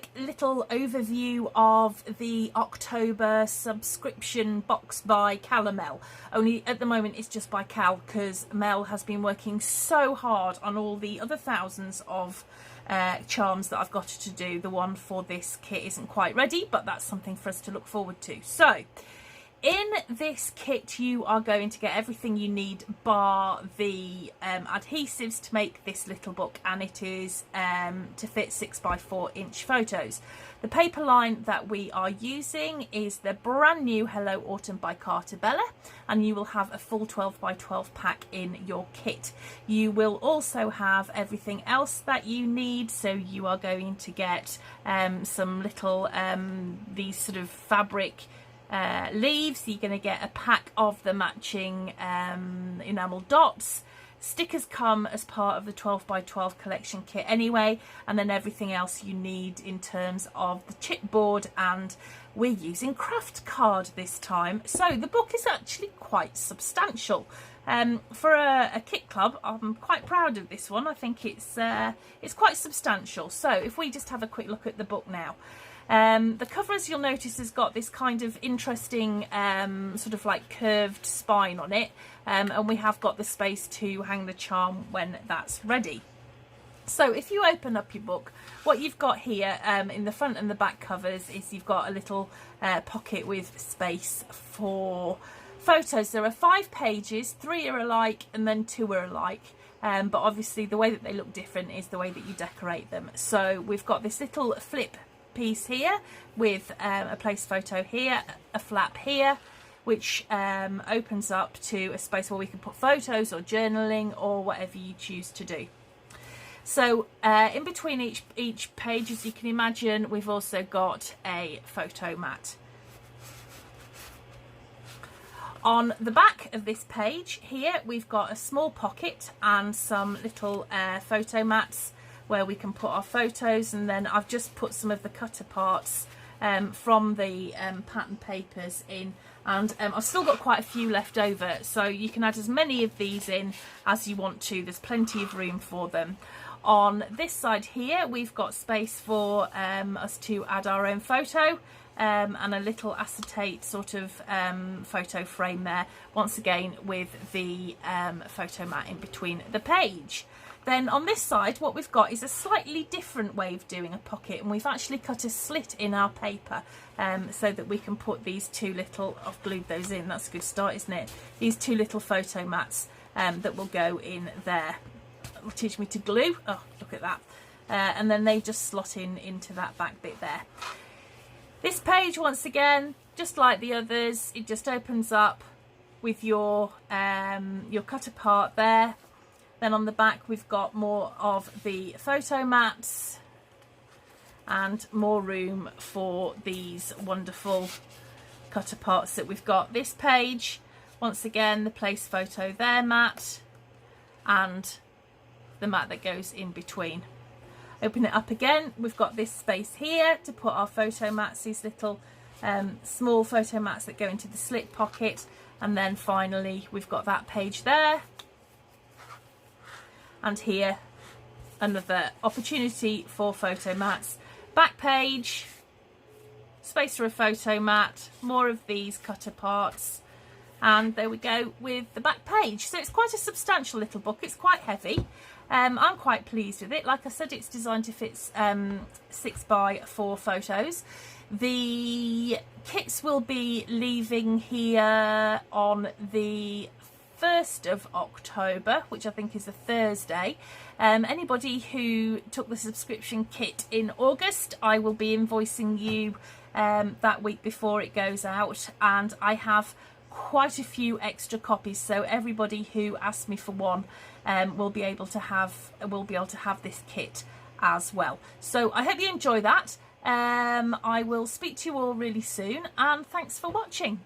quick little overview of the October subscription box by Calamel. Only at the moment it's just by Cal, because Mel has been working so hard on all the other thousands of charms that I've got to do. The one for this kit isn't quite ready, but that's something for us to look forward to. So in this kit you are going to get everything you need bar the adhesives to make this little book, and it is to fit 6x4-inch photos. The paper line that we are using is the brand new Hello Autumn by Carta Bella, and you will have a full 12x12 pack in your kit. You will also have everything else that you need, so you are going to get some little these sort of fabric leaves. You're going to get a pack of the matching enamel dots. Stickers come as part of the 12x12 collection kit anyway, and then everything else you need in terms of the chipboard, and we're using craft card this time, so the book is actually quite substantial. For a kit club, I'm quite proud of this one. I think it's quite substantial. So if we just have a quick look at the book now. The cover, as you'll notice, has got this kind of interesting sort of like curved spine on it, and we have got the space to hang the charm when that's ready. So if you open up your book, what you've got here in the front and the back covers is you've got a little pocket with space for photos. There are 5 pages, 3 are alike and then 2 are alike. But obviously the way that they look different is the way that you decorate them. So we've got this little flip piece here with a place photo here, a flap here, which opens up to a space where we can put photos or journaling or whatever you choose to do. So in between each page, as you can imagine, we've also got a photo mat. On the back of this page here, we've got a small pocket and some little photo mats where we can put our photos, and then I've just put some of the cutter parts from the pattern papers in, and I've still got quite a few left over, so you can add as many of these in as you want to. There's plenty of room for them. On this side here we've got space for us to add our own photo, and a little acetate sort of photo frame there, once again with the photo mat in between the page. Then on this side what we've got is a slightly different way of doing a pocket, and we've actually cut a slit in our paper so that we can put these two little, I've glued those in, that's a good start, isn't it? These two little photo mats that will go in there. It'll teach me to glue, oh look at that, and then they just slot in into that back bit there. This page, once again, just like the others, it just opens up with your cutter part there. Then on the back we've got more of the photo mats and more room for these wonderful cutter parts that we've got. This page, once again, the place photo there mat and the mat that goes in between. Open it up again, we've got this space here to put our photo mats, these little small photo mats that go into the slit pocket, and then finally we've got that page there. And here, another opportunity for photo mats. Back page, space for a photo mat, more of these cutter parts, and there we go with the back page. So it's quite a substantial little book, it's quite heavy. I'm quite pleased with it. Like I said, it's designed to fit 6x4 photos. The kits will be leaving here on the 1st of October, which I think is a Thursday. Anybody who took the subscription kit in August, I will be invoicing you that week before it goes out, and I have quite a few extra copies, so everybody who asks me for one will be able to have this kit as well. So I hope you enjoy that. I will speak to you all really soon, and thanks for watching.